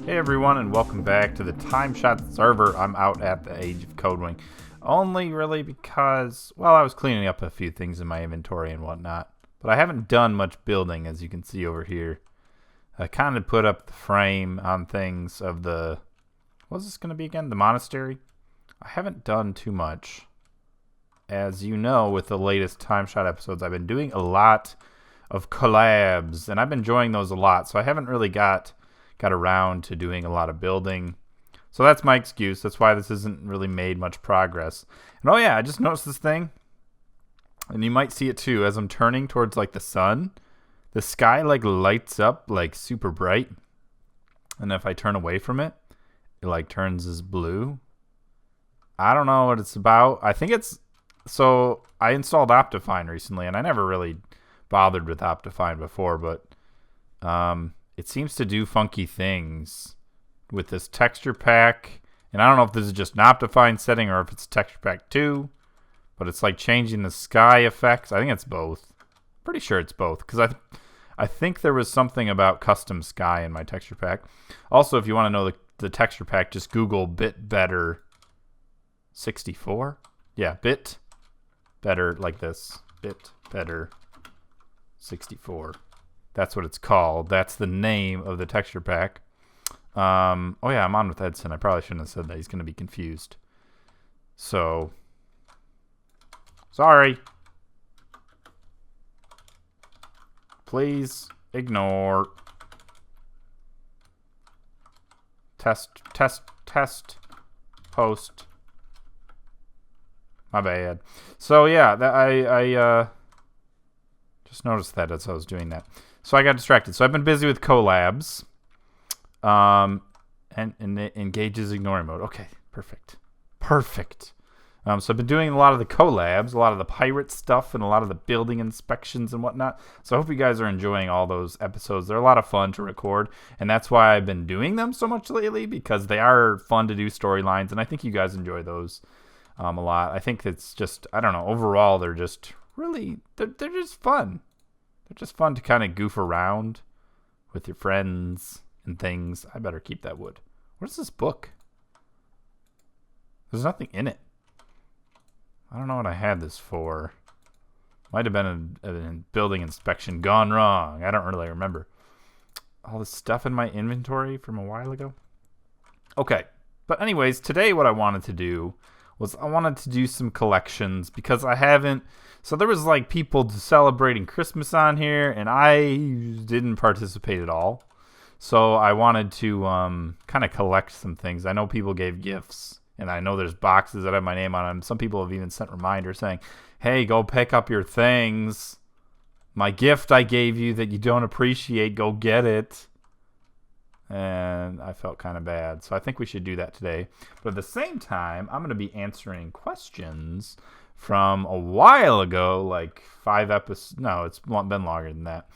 Hey everyone, and welcome back to the TimeShot Server. I'm out at the Age of Codewing. Only really because, well, I was cleaning up a few things in my inventory and whatnot. But I haven't done much building, as you can see over here. I kind of put up the frame on things of the, what's this going to be again? The monastery? I haven't done too much. As you know, with the latest TimeShot episodes, I've been doing a lot of collabs, and I've been enjoying those a lot. So I haven't really got around to doing a lot of building. So that's my excuse. That's why this isn't really made much progress. And oh yeah, I just noticed this thing. And you might see it too as I'm turning towards like the sun. The sky like lights up like super bright. And if I turn away from it, it like turns as blue. I don't know what it's about. I think it's, so I installed Optifine recently, and I never really bothered with Optifine before, but it seems to do funky things with this texture pack. And I don't know if this is just an Optifine setting or if it's texture pack 2. But it's like changing the sky effects. I think it's both. Pretty sure it's both. Because I think there was something about custom sky in my texture pack. Also, if you want to know the texture pack, just Google bit better 64. Yeah, bit better like this. Bit better 64. That's what it's called. That's the name of the texture pack. Oh yeah, I'm on with Edson. I probably shouldn't have said that. He's going to be confused. So, sorry. Please ignore. Test, post. My bad. So yeah, I just noticed that as I was doing that. So I got distracted. So I've been busy with collabs. And engages ignoring mode. Okay, perfect. So I've been doing a lot of the collabs, a lot of the pirate stuff, and a lot of the building inspections and whatnot. So I hope you guys are enjoying all those episodes. They're a lot of fun to record, and that's why I've been doing them so much lately, because they are fun to do storylines, and I think you guys enjoy those a lot. I think it's just, I don't know, overall they're just really, they're just fun. They're just fun to kind of goof around with your friends and things. I better keep that wood. What's this book? There's nothing in it. I don't know what I had this for. Might have been a building inspection gone wrong. I don't really remember. All this stuff in my inventory from a while ago. Okay. But anyways, today what I wanted to do was I wanted to do some collections, because I haven't. So there was like people celebrating Christmas on here, and I didn't participate at all. So I wanted to kind of collect some things. I know people gave gifts, and I know there's boxes that have my name on them. Some people have even sent reminders saying, hey, go pick up your things. My gift I gave you that you don't appreciate, go get it. And I felt kind of bad. So I think we should do that today. But at the same time, I'm going to be answering questions from a while ago, like 5 episodes. No, it's been longer than that.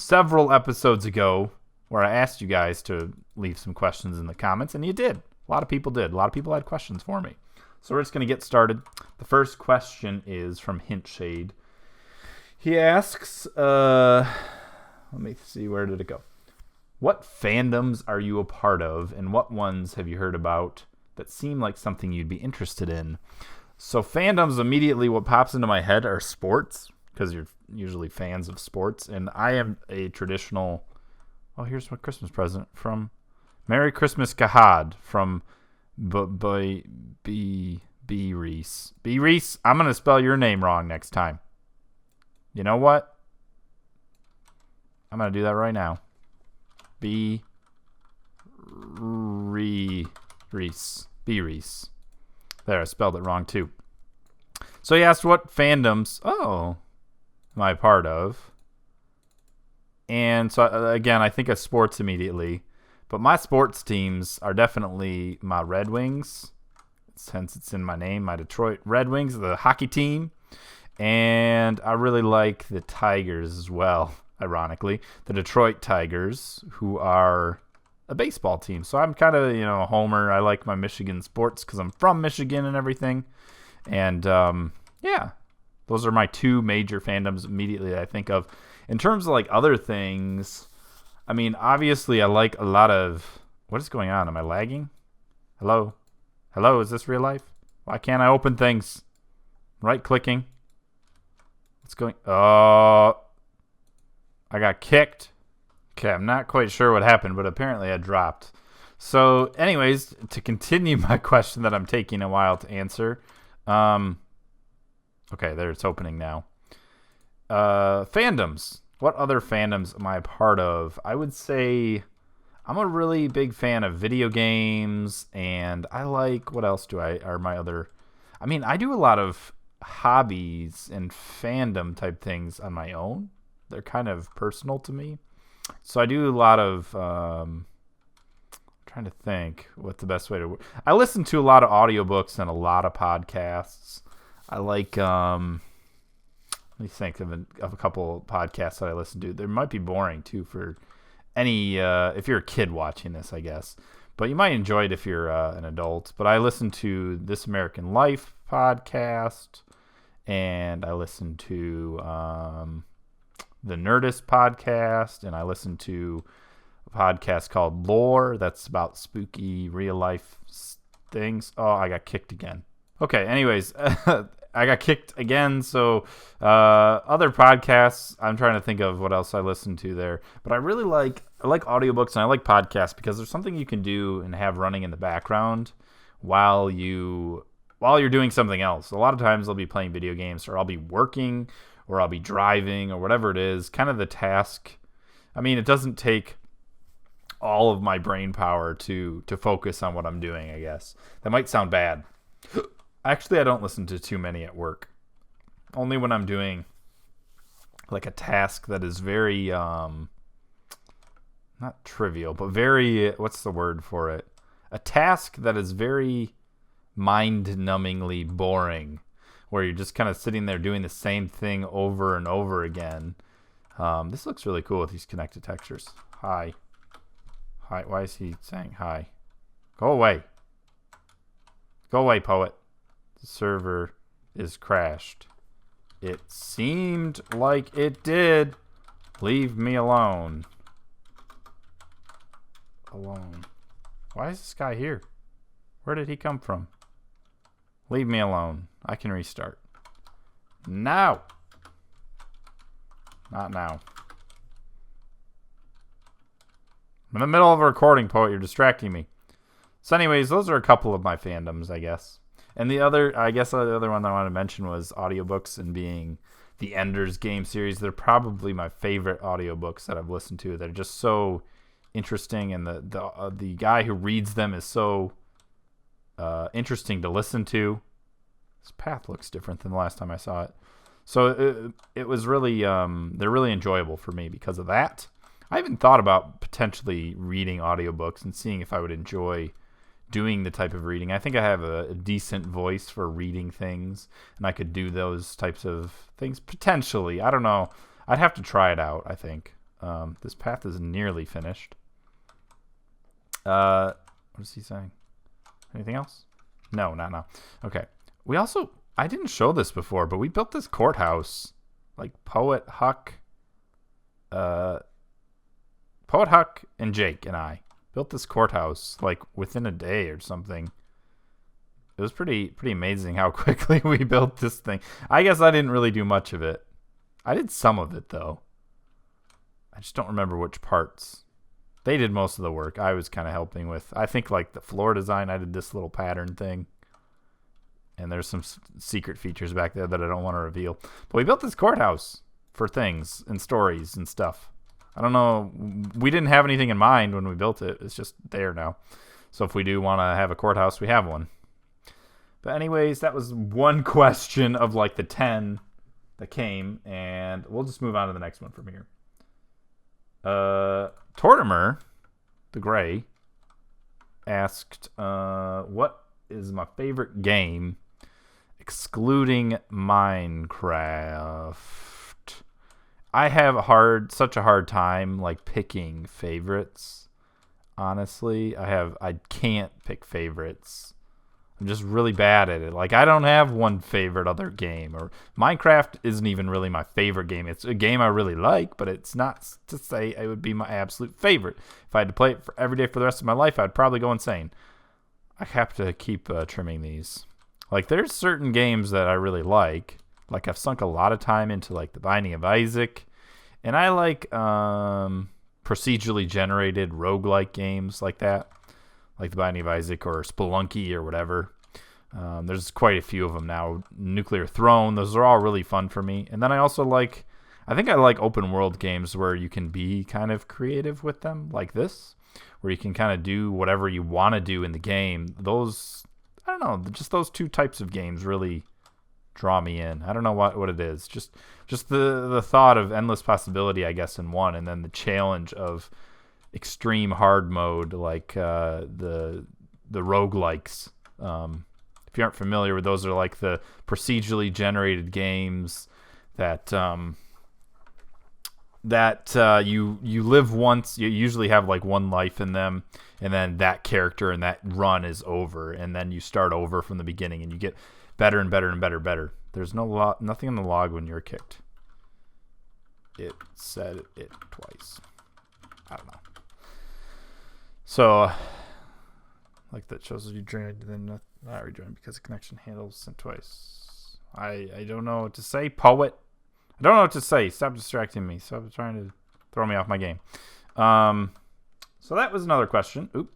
Several episodes ago, where I asked you guys to leave some questions in the comments, and you did. A lot of people did. A lot of people had questions for me. So we're just going to get started. The first question is from Hint Shade. He asks, let me see, where did it go? What fandoms are you a part of, and what ones have you heard about that seem like something you'd be interested in? So fandoms, immediately what pops into my head are sports, because you're usually fans of sports, and I am a traditional... Oh, here's my Christmas present from Merry Christmas Gahad from B Reese. B Reese, I'm going to spell your name wrong next time. You know what? I'm going to do that right now. B Reese. B Reese. There, I spelled it wrong too. So he asked what fandoms, am I a part of? And so, again, I think of sports immediately. But my sports teams are definitely my Red Wings, since it's in my name, my Detroit Red Wings, the hockey team. And I really like the Tigers as well, ironically. The Detroit Tigers, who are a baseball team. So I'm kind of, a homer. I like my Michigan sports because I'm from Michigan and everything. And, yeah, those are my 2 major fandoms immediately that I think of. In terms of like other things, I mean, obviously I like a lot of What is going on? Am I lagging? Hello? Hello, is this real life? Why can't I open things? Right-clicking. What's going... Oh... I got kicked. Okay, I'm not quite sure what happened, but apparently I dropped. So, anyways, to continue my question that I'm taking a while to answer. Okay, there, it's opening now. Fandoms. What other fandoms am I a part of? I would say I'm a really big fan of video games, and I like... What else are my other... I mean, I do a lot of hobbies and fandom type things on my own. They're kind of personal to me. So I do a lot of... trying to think what the best way to... I listen to a lot of audiobooks and a lot of podcasts. I like... let me think of a couple podcasts that I listen to. They might be boring, too, for any... if you're a kid watching this, I guess. But you might enjoy it if you're an adult. But I listen to This American Life podcast. And I listen to the Nerdist podcast. And I listen to a podcast called Lore. That's about spooky real-life things. Oh, I got kicked again. Okay, anyways... I got kicked again, so other podcasts, I'm trying to think of what else I listen to there. But I like audiobooks and I like podcasts because there's something you can do and have running in the background while you're doing something else. A lot of times I'll be playing video games, or I'll be working, or I'll be driving, or whatever it is. Kind of the task. I mean, it doesn't take all of my brain power to focus on what I'm doing, I guess. That might sound bad. Actually, I don't listen to too many at work. Only when I'm doing like a task that is very, not trivial, but very, what's the word for it? A task that is very mind-numbingly boring, where you're just kind of sitting there doing the same thing over and over again. This looks really cool with these connected textures. Hi. Hi. Why is he saying hi? Go away. Go away, poet. The server is crashed. It seemed like it did. Leave me alone. Alone. Why is this guy here? Where did he come from? Leave me alone. I can restart. Now. Not now. I'm in the middle of a recording, poet. You're distracting me. So anyways, those are a couple of my fandoms, I guess. And the other one I want to mention was audiobooks and being the Ender's Game series. They're probably my favorite audiobooks that I've listened to. They're just so interesting, and the guy who reads them is so interesting to listen to. This path looks different than the last time I saw it. So it was really, they're really enjoyable for me because of that. I even thought about potentially reading audiobooks and seeing if I would enjoy doing the type of reading. I think I have a decent voice for reading things, and I could do those types of things potentially. I don't know. I'd have to try it out, I think. This path is nearly finished. What is he saying? Anything else? No, not now. Okay. I didn't show this before, but we built this courthouse. Like Poet Huck and Jake and I built this courthouse like within a day or something. It was pretty amazing how quickly we built this thing. I guess I didn't really do much of it. I did some of it though. I just don't remember which parts. They did most of the work. I was kind of helping with, I think, like the floor design. I did this little pattern thing. And there's some secret features back there that I don't want to reveal. But we built this courthouse for things and stories and stuff. I don't know. We didn't have anything in mind when we built it. It's just there now. So if we do want to have a courthouse, we have one. But anyways, that was one question of like the 10 that came. And we'll just move on to the next one from here. Tortimer, the Gray, asked, what is my favorite game excluding Minecraft? I have such a hard time like picking favorites. Honestly, I can't pick favorites. I'm just really bad at it. Like, I don't have one favorite other game. Or Minecraft isn't even really my favorite game. It's a game I really like, but it's not to say it would be my absolute favorite. If I had to play it every day for the rest of my life, I'd probably go insane. I have to keep trimming these. Like, there's certain games that I really like. Like, I've sunk a lot of time into, like, The Binding of Isaac. And I like procedurally generated roguelike games like that. Like The Binding of Isaac or Spelunky or whatever. There's quite a few of them now. Nuclear Throne, those are all really fun for me. And then I also like open world games where you can be kind of creative with them, like this, where you can kind of do whatever you want to do in the game. Those, I don't know, just those two types of games really draw me in. I don't know what it is. Just the thought of endless possibility, I guess, in one, and then the challenge of extreme hard mode, like the roguelikes. If you aren't familiar with those, are like the procedurally generated games that you live once. You usually have like one life in them, and then that character and that run is over, and then you start over from the beginning, and you get better and better and better. There's nothing in the log when you're kicked. It said it twice. I don't know. So, like that shows you joined, then not rejoined because the connection handles sent twice. I don't know what to say, poet. I don't know what to say. Stop distracting me. Stop trying to throw me off my game. So that was another question. Oop.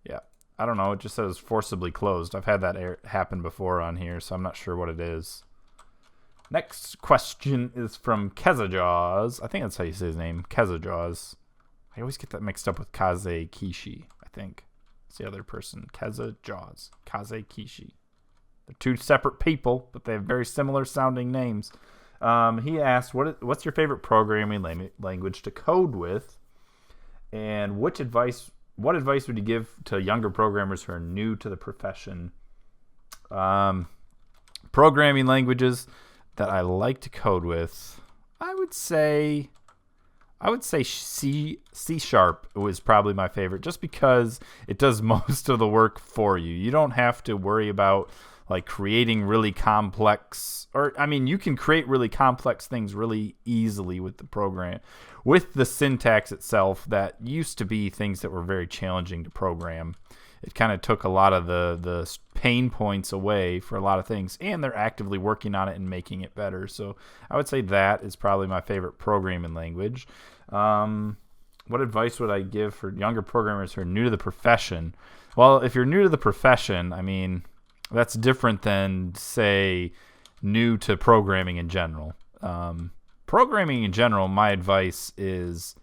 Yeah. I don't know. It just says forcibly closed. I've had that happen before on here, so I'm not sure what it is. Next question is from Kezajaws. I think that's how you say his name. Kezajaws. I always get that mixed up with Kaze Kishi, I think. It's the other person. Kezajaws. Kaze Kishi. They're two separate people, but they have very similar sounding names. He asked, what's your favorite programming language to code with? And what advice would you give to younger programmers who are new to the profession? Programming languages that I like to code with, I would say C# was probably my favorite, just because it does most of the work for you. You don't have to worry about like creating really complex, you can create really complex things really easily with the program, with the syntax itself that used to be things that were very challenging to program. It kind of took a lot of the pain points away for a lot of things, and they're actively working on it and making it better. So I would say that is probably my favorite programming language. What advice would I give for younger programmers who are new to the profession? Well, if you're new to the profession, I mean, that's different than, say, new to programming in general. Programming in general, my advice is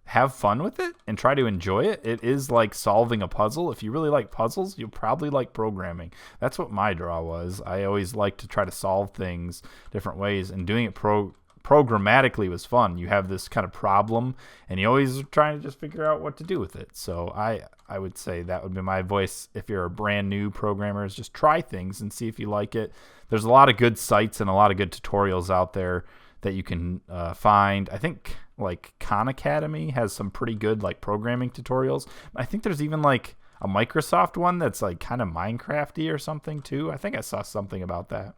have fun with it and try to enjoy it. It is like solving a puzzle. If you really like puzzles, you'll probably like programming. That's what my draw was. I always like to try to solve things different ways, and doing it programmatically was fun. You have this kind of problem, and you always are trying to just figure out what to do with it. So I would say that would be my advice if you're a brand new programmer, is just try things and see if you like it. There's a lot of good sites and a lot of good tutorials out there that you can find. I think like Khan Academy has some pretty good like programming tutorials. I think there's even like a Microsoft one that's like kind of Minecrafty or something too. I think I saw something about that.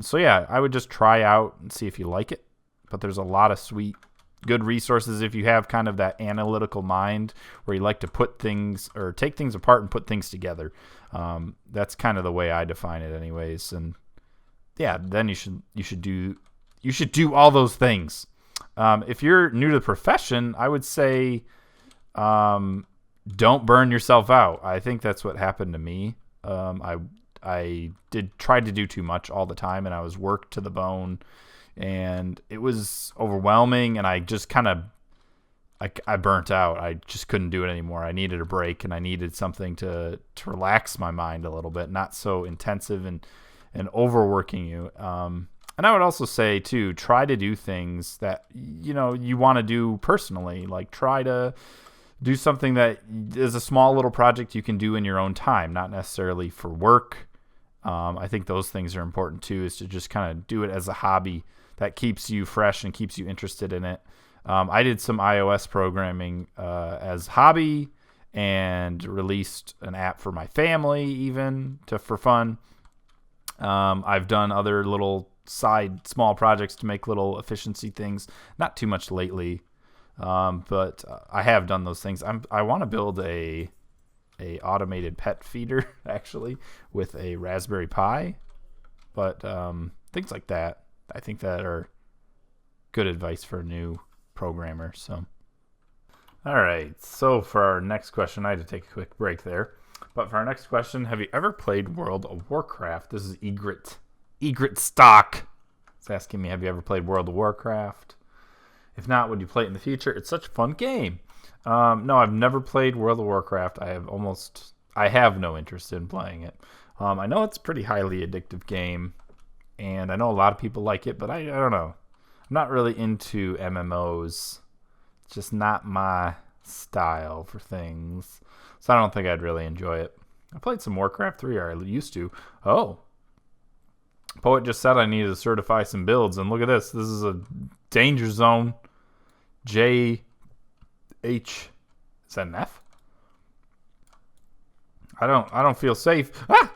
So yeah, I would just try out and see if you like it. But there's a lot of sweet, good resources if you have kind of that analytical mind where you like to put things or take things apart and put things together. That's kind of the way I define it anyways. And yeah, then you should do all those things. If you're new to the profession, I would say don't burn yourself out. I think that's what happened to me. I tried to do too much all the time, and I was worked to the bone, and it was overwhelming, and I just kind of I burnt out. I just couldn't do it anymore. I needed a break, and I needed something to relax my mind a little bit, not so intensive and overworking you. And I would also say, too, try to do things that, you want to do personally. Like, try to do something that is a small little project you can do in your own time, not necessarily for work. I think those things are important, too, is to just kind of do it as a hobby that keeps you fresh and keeps you interested in it. I did some iOS programming as hobby, and released an app for my family even for fun. I've done other little side small projects to make little efficiency things. Not too much lately, but I have done those things. I want to build a automated pet feeder actually with a Raspberry Pi, but things like that I think that are good advice for a new programmer. So all right, so for our next question, I had to take a quick break there. But for our next question, have you ever played World of Warcraft? This is Egret Stock. It's asking me, have you ever played World of Warcraft? If not, would you play it in the future? It's such a fun game. No, I've never played World of Warcraft. I have no interest in playing it. I know it's a pretty highly addictive game, and I know a lot of people like it, but I don't know. I'm not really into MMOs. It's just not my style for things. So I don't think I'd really enjoy it. I played some Warcraft 3, or I used to. Oh. Poet just said I needed to certify some builds, and look at this. This is a danger zone. JH. Is that an F? I don't feel safe. Ah!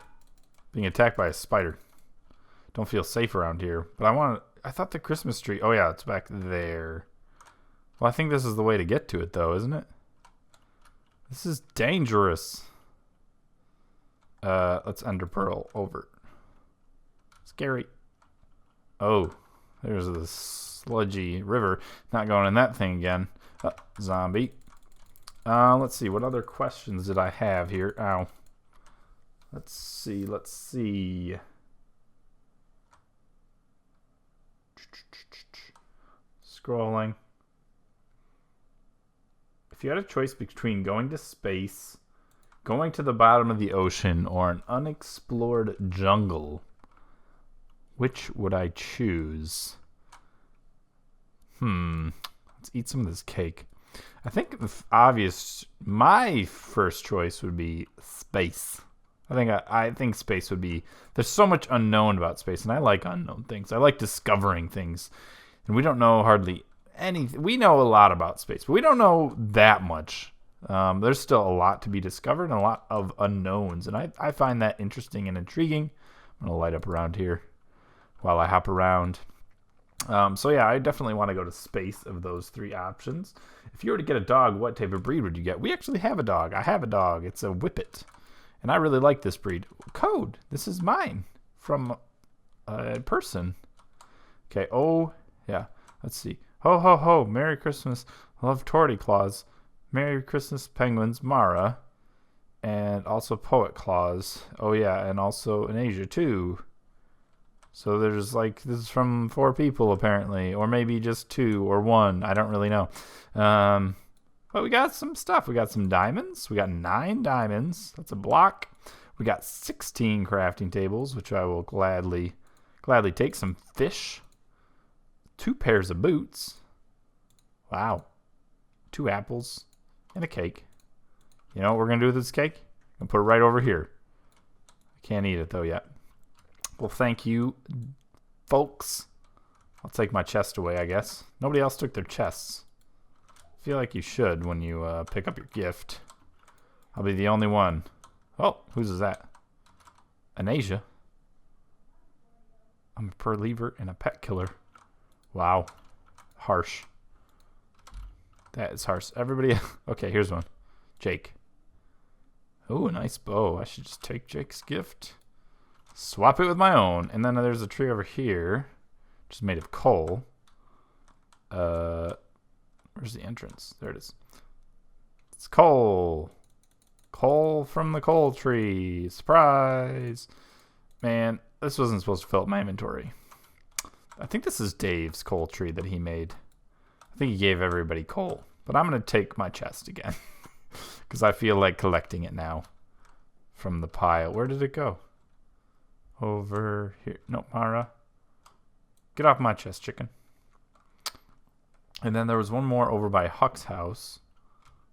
Being attacked by a spider. Don't feel safe around here. But I thought the Christmas tree. Oh yeah, it's back there. Well, I think this is the way to get to it, though, isn't it? This is dangerous. Let's Ender Pearl over. Scary. Oh, there's a sludgy river. Not going in that thing again. Zombie. Let's see. What other questions did I have here? Ow. Let's see. Scrolling. If you had a choice between going to space, going to the bottom of the ocean, or an unexplored jungle, which would I choose? Let's eat some of this cake. I think my first choice would be space. I think space would be, there's so much unknown about space, and I like unknown things. I like discovering things. And we don't know hardly anything. We know a lot about space, but we don't know that much. There's still a lot to be discovered and a lot of unknowns, and I find that interesting and intriguing. I'm going to light up around here while I hop around. So yeah, I definitely want to go to space of those three options. If you were to get a dog, what type of breed would you get? We actually have a dog. I have a dog. It's a Whippet, and I really like this breed. Code. This is mine from a person. Okay. Oh, yeah. Let's see. Ho, ho, ho. Merry Christmas. Love Torty Claus. Merry Christmas, Penguins, Mara. And also Poet Claus. Oh, yeah. And also in Asia, too. So there's this is from 4 people, apparently. Or maybe just 2 or 1. I don't really know. But we got some stuff. We got some diamonds. We got 9 diamonds. That's a block. We got 16 crafting tables, which I will gladly take. Some fish. 2 pairs of boots. Wow. 2 apples. And a cake. You know what we're going to do with this cake? I'm going to put it right over here. I can't eat it, though, yet. Well, thank you, folks. I'll take my chest away, I guess. Nobody else took their chests. I feel like you should when you pick up your gift. I'll be the only one. Oh, whose is that? An Asia. I'm a perlever and a pet killer. Wow. Harsh. That is harsh. Everybody. Okay, here's one. Jake. Oh, a nice bow. I should just take Jake's gift. Swap it with my own. And then there's a tree over here, which is made of coal. Where's the entrance? There it is. It's coal. Coal from the coal tree. Surprise. Man, this wasn't supposed to fill up my inventory. I think this is Dave's coal tree that he made. I think he gave everybody coal. But I'm going to take my chest again. Because I feel like collecting it now. From the pile. Where did it go? Over here. No, Mara. Get off my chest, chicken. And then there was one more over by Huck's house.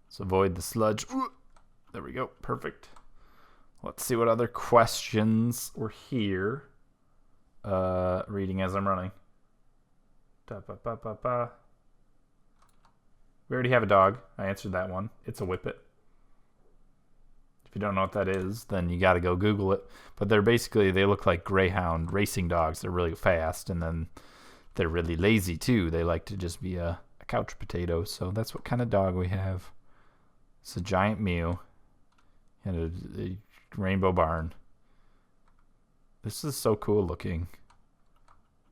Let's avoid the sludge. Ooh, there we go. Perfect. Let's see what other questions were here. Reading as I'm running. We already have a dog. I answered that one. It's a Whippet. If you don't know what that is, then you got to go Google it. But they're basically, they look like greyhound racing dogs. They're really fast, and then they're really lazy too. They like to just be a couch potato. So that's what kind of dog we have. It's a giant Mew and a rainbow barn. This is so cool looking.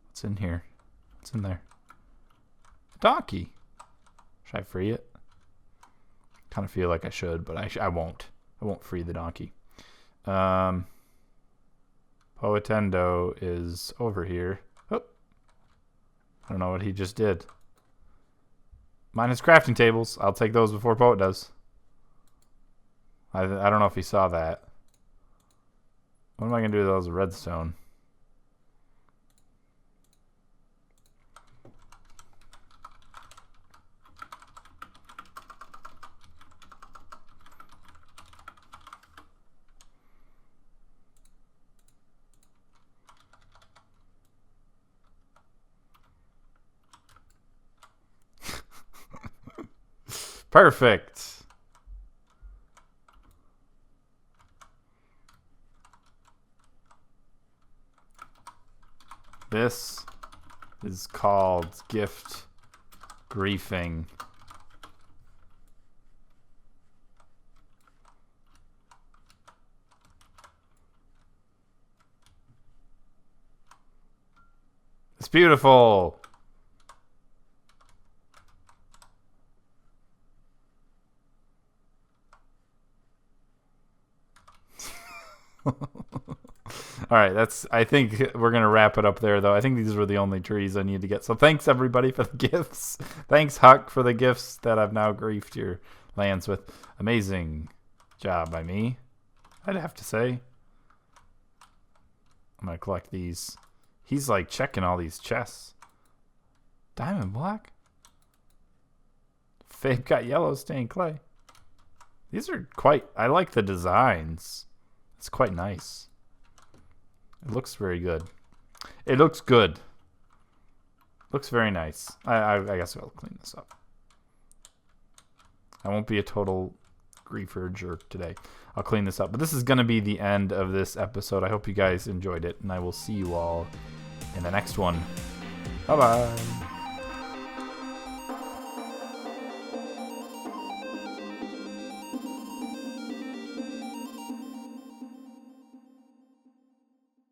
What's in here? What's in there? A donkey. Should I free it? Kind of feel like I should, but I won't. I won't free the donkey. Poetendo is over here. Oh. I don't know what he just did. Mine is crafting tables. I'll take those before Poet does. I don't know if he saw that. What am I going to do with those redstone? Perfect. This is called gift griefing. It's beautiful. All right, I think we're going to wrap it up there, though. I think these were the only trees I need to get. So thanks, everybody, for the gifts. Thanks, Huck, for the gifts that I've now griefed your lands with. Amazing job by me, I'd have to say. I'm going to collect these. He's, like, checking all these chests. Diamond block? Fabe got yellow stained clay. These are quite... I like the designs. It's quite nice. It looks very good. It looks good. Looks very nice. I guess I'll clean this up. I won't be a total griefer jerk today. I'll clean this up. But this is going to be the end of this episode. I hope you guys enjoyed it. And I will see you all in the next one. Bye-bye.